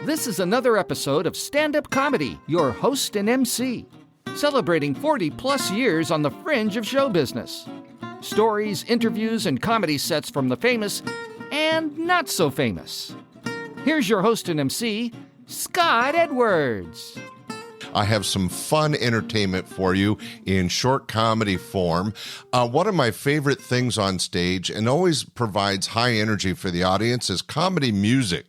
This is another episode of Standup Comedy, your host and MC, celebrating 40-plus years on the fringe of show business. Stories, interviews, and comedy sets from the famous and not so famous. Here's your host and MC, Scott Edwards. I have some fun entertainment for you in short comedy form. One of my favorite things on stage and always provides high energy for the audience is comedy music.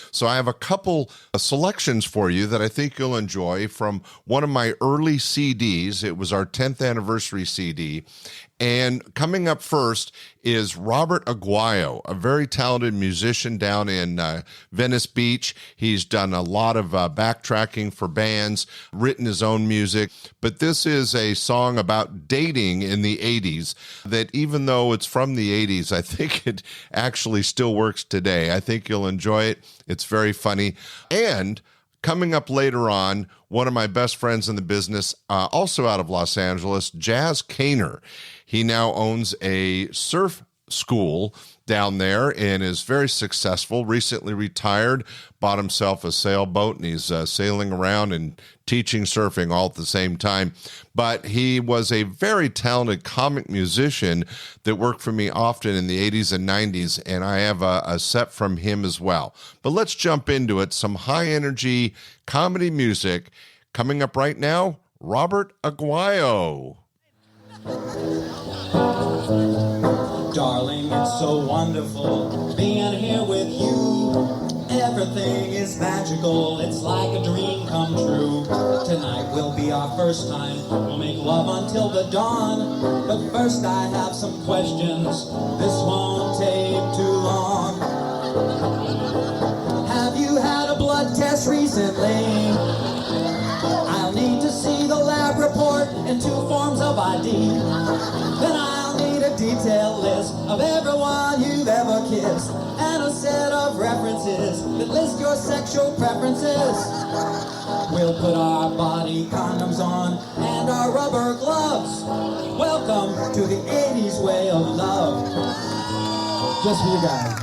So I have a couple selections for you that I think you'll enjoy from one of my early CDs. It was our 10th anniversary CD. And coming up first is Robert Aquayo, a very talented musician down in Venice Beach. He's done a lot of backtracking for bands, written his own music. But this is a song about dating in the 80s that even though it's from the 80s, I think it actually still works today. I think you'll enjoy it. It's very funny. And coming up later on, one of my best friends in the business, also out of Los Angeles, Jaz Kaner. He now owns a surf school down there and is very successful, recently retired, bought himself a sailboat, and he's sailing around and teaching surfing all at the same time. But he was a very talented comic musician that worked for me often in the 80s and 90s, and I have a set from him as well. But let's jump into it. Some high-energy comedy music coming up right now, Robert Aquayo. Darling, it's so wonderful being here with you. Everything is magical, it's like a dream come true. Tonight will be our first time, we'll make love until the dawn. But first I have some questions, this won't take too long. Have you had a blood test recently? I'll need to see the lab report and 2 forms of ID. Then I'll need a detailed list of everyone you've ever kissed and a set of references that list your sexual preferences. We'll put our body condoms on and our rubber gloves. Welcome to the 80s way of love. Just for you guys.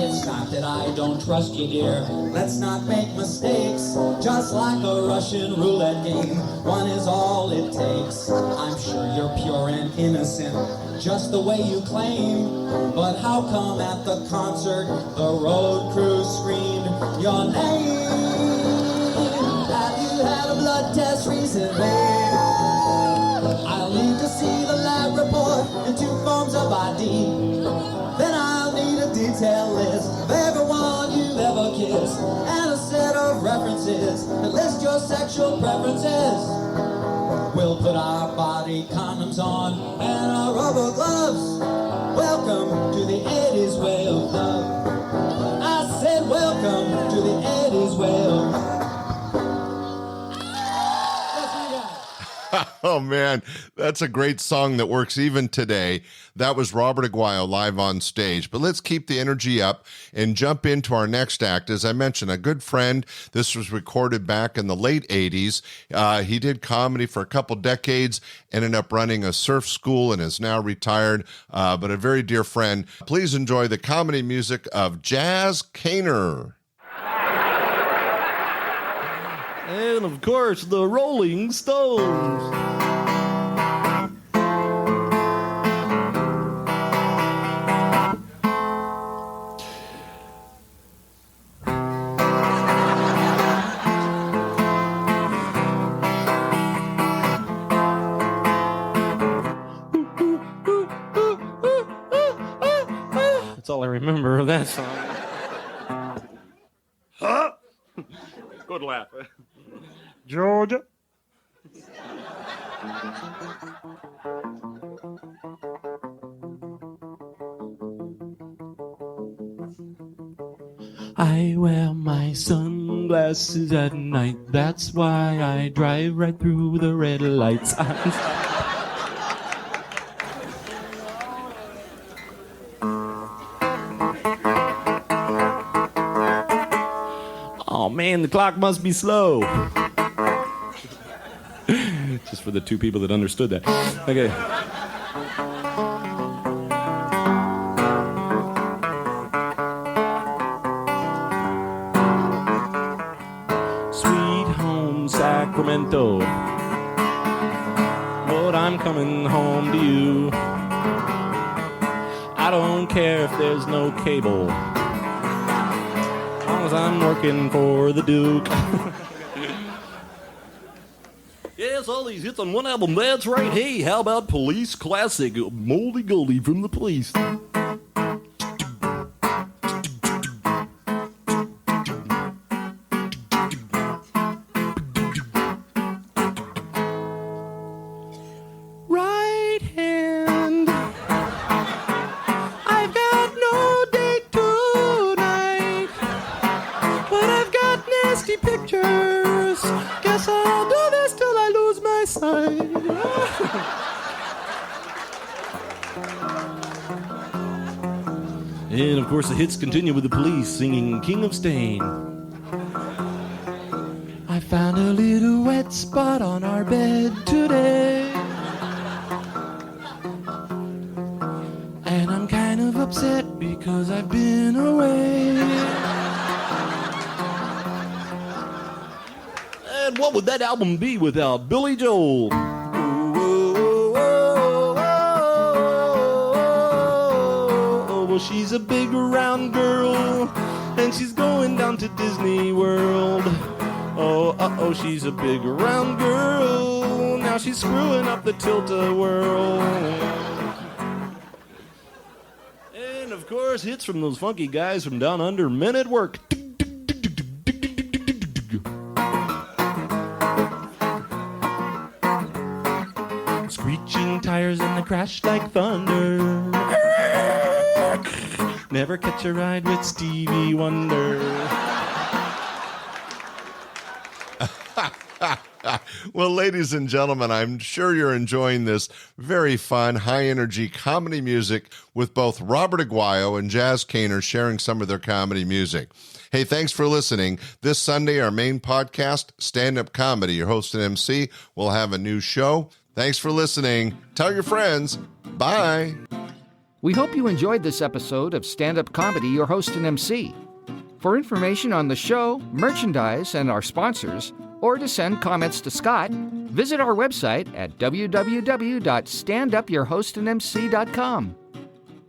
It's not that I don't trust you, dear. Let's not make mistakes. Just like a Russian roulette game, one is all it takes. I'm sure you're pure and innocent, just the way you claim. But how come at the concert, the road crew screamed your name? Have you had a blood test recently? I'll need to see the lab report and 2 forms of ID. Then I'll need a detailed list of everyone you've ever kissed and a set of references that list your sexual preferences. We'll put our body condoms on and our rubber gloves. Welcome to the 80s way of love. I said welcome to the 80s way of love. Oh, man, that's a great song that works even today. That was Robert Aquayo live on stage. But let's keep the energy up and jump into our next act. As I mentioned, a good friend. This was recorded back in the late 80s. He did comedy for a couple decades, ended up running a surf school and is now retired, but a very dear friend. Please enjoy the comedy music of Jaz Kaner. And, of course, the Rolling Stones. That's all I remember of that song. Huh? Good laugh. Georgia. I wear my sunglasses at night. That's why I drive right through the red lights. Oh man, the clock must be slow. Just for the 2 people that understood that. Okay. Sacramento. Lord, I'm coming home to you. I don't care if there's no cable, as long as I'm working for the Duke. Yes, all these hits on one album, that's right. Hey, how about Police Classic, Moldy Goldie from the Police? Right hand, I've got no date tonight, but I've got nasty pictures. Guess I'll do this till I lose my sight. And of course the hits continue with the Police singing King of Stain. I found a little wet spot on our bed today, and I'm kind of upset because I've been away. And what would that album be without Billy Joel? Well, she's a big round girl, and she's going down to Disney World. Oh, she's a big round girl, now she's screwing up the tilt-a-whirl. And of course, hits from those funky guys from down under, Men at Work. Screeching tires and they crash like thunder. Never catch a ride with Stevie Wonder. Well, ladies and gentlemen, I'm sure you're enjoying this very fun, high-energy comedy music with both Robert Aquayo and Jaz Kaner sharing some of their comedy music. Hey, thanks for listening. This Sunday, our main podcast, Standup Comedy, your host and MC, will have a new show. Thanks for listening. Tell your friends. Bye. We hope you enjoyed this episode of Stand-Up Comedy, your host and MC. For information on the show, merchandise, and our sponsors, or to send comments to Scott, visit our website at www.standupyourhostandmc.com.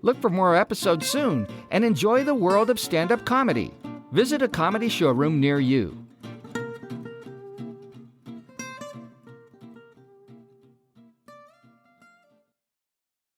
Look for more episodes soon and enjoy the world of stand-up comedy. Visit a comedy showroom near you.